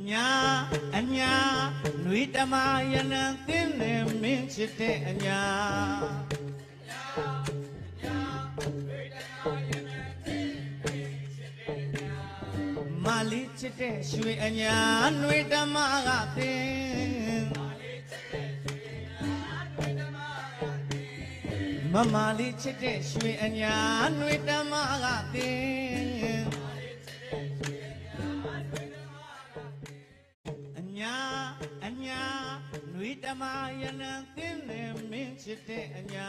anya anya nui tama yana tine min chite anya mali chite shwe anya nui tama ga tin mamali chite shwe anya nui tama ga tin anya nui tama yana tine min chite anya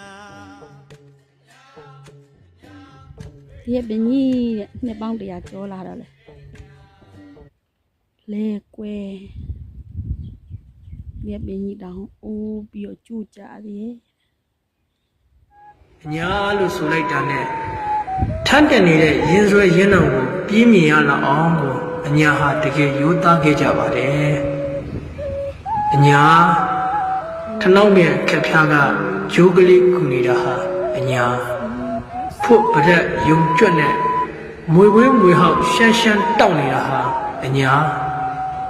ဒီပင်ကြီးနှစ်ပေါင်း100ကျော်လာတော့လေကွယ်ဒီပင်ကြီးတောင်အိုးပြီးတော့ကျူကြသေး အညာလို့ဆိုလိုက်တာနဲ့ထမ်းတက်နေတဲ့ရင်ဆွဲရင်းနှောင်ကိုပြင်းမြင်ရလောက်အောင်ကိုအညာဟာတကယ်ရိုးသားခဲ့ကြပါတယ်အညာထနောက်မြက်ခက်ဖျားကဂျိုးကလေးကူနေတာဟာအညာဖို့ပရက်ယုံကြွက်နဲ့မွေဝဲမွေဟောက်ရှမ်းရှမ်းတောက်နေတာဟာအညာ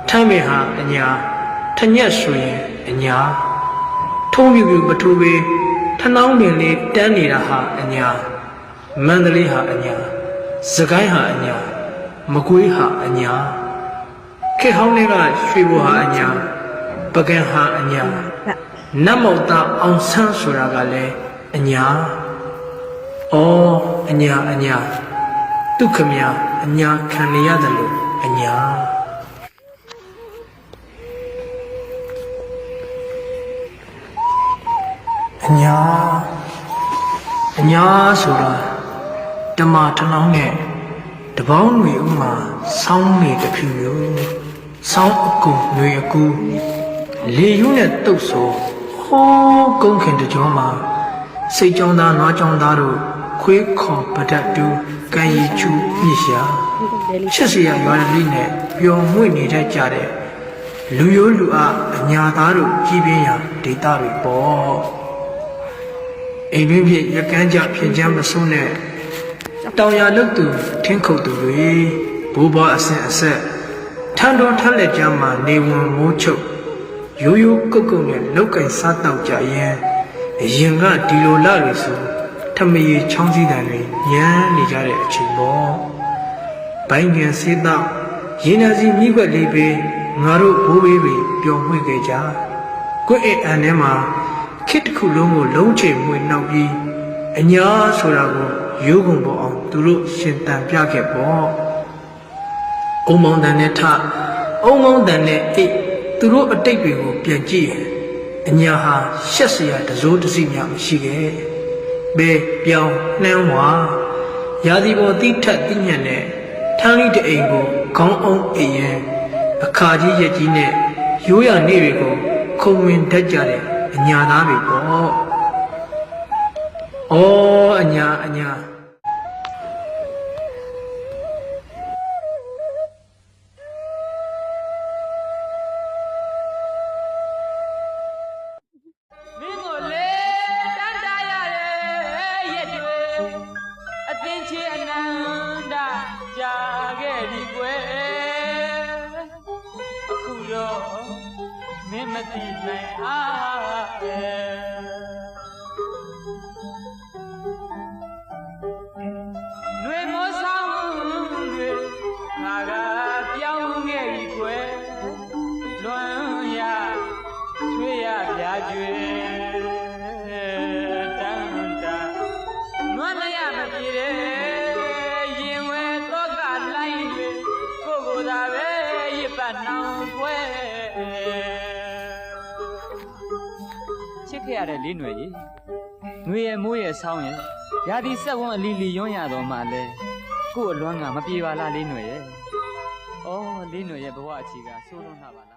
ထမ်းမြက်ဟာအညာထညက်ဆိုရင်အညာထုံးပြူပထိုးပေးထနောင်းပင်လေးတန်းနေတာဟာအညာမန္တလေးဟာအညာစကိုင်းဟာအညာမကွေးဟာအညာခေဟောင်းတွေကရွှေဘိုဟာအညာပကံဟာအညာနတ်မောက်သားအောင်ဆန်းဆိုတာကလည်းအညာအော်အညာအညာဒုက္ခမြအညာခံရရတယ်လို့အညာအညာဆိုတာဓမ္မထနောင်းနဲ့တပေါင်းတွေဥမာဆောင်းနေတဖြူဖြူဆောင်းအကူတွေအကူလေယူးနဲ့တုတ်ဆိုဟိုးကုန်းခင်တကြောမှာစိတ်ကြောင်းသားနွားကြောင်းသားတို့ခွေးခေါ်ပဒတ်တူကန်ရီချူမြစ်ရှာချစ်စရာရွာလေးနဲ့ပျော်မွေ့နေတတ်ကြတဲ့လူရိုးလူအားအညာသားတို့ကြီးပြင်းရာဒေသတွေပေါ့အိမ်တွင်းဖြစ်ရကန်းကြဖြစ်ချမ်းမဆုံးတဲ့တောင်ရလုတ်သူထင်းခုတ်သူတွေဘိုးဘွားအစဉ်အဆက်ထန်းတော်ထက်လက်ကြမ်းမှာနေဝင်မိုးချုပ်ရိုးရိုးကုတ်ကုတ်နဲ့လောက်ကင်စားတောက်ကြရင်အရင်ကဒီလိုလာတွေဆိုထမရေချောင်းစည်းတန်တွေညမ်းနေကြတဲ့အချိန်ပေါ့ဘိုင်းငယ်စေးတော့ရင်းနှစီမိခွက်လေးပဲငါတို့ဘိုးဘေးတွေပျော်မွေ့ခဲ့ကြကိုယ့်အိမ်အန်ထဲမှာခေတ်တစ်ခုလုံးကိုလုံးချေမွေနှောက်ပြီးအညာဆိုတာကိုရိုးကုန်ပေါ်အောင်သူတို့ရှင်တန်ပြခဲ့ပေါ့အုံမောင်တန်နဲ့ထအုံမောင်တန်နဲ့အိတ်သူတို့အတိတ်တွေကိုပြန်ကြည့်ရင်အညာဟာရှက်စရာတစိုးတစီများမရှိခဲ့ဘဲပြောင်းနှမ်းဝါရာသီပေါ်တိထက်တိညံ့တဲ့ထန်းလေးတအိမ်ကိုခေါင်းအောင်အိမ်ရင်အခါကြီးရက်ကြီးနဲ့ရိုးရနေတွေကိုခုံဝင်တတ်ကြတဲ့အညာသားတွေပေါ့အော်အညာအညာမင်းကိုလေတန်တားရတဲ့ရက်တွေအသင်ချေအနန္တကြာခဲ့ပြီကွယ်အခုတော့မင်းမသိနိုင်အားလွေမောဆောင်တွေငါကပြောင်းခဲ့ပြီကွယ်လွန်ရချွေရပြာကျွေတန်တာနွမ်းလျမပြေတဲ့ရင်ဝဲတော့ကလိုင်းတွေကိုကိုသာပဲရစ်ပတ်နှောင်ပွဲချစ်ခဲ့ရတဲ့လေးຫນွေကြီးຫນွေရဲ့မိုးရဲ့ဆောင်းရဲ့ရာသီဆက်ဝန်းအလီလီရွံ့ရတော့မှလဲကို့အလွမ်းကမပြေပါလားလေးຫນွေရဲ့ဩလေးຫນွေရဲ့ဘဝအခြေကဆိုးလွန်းတာပါလား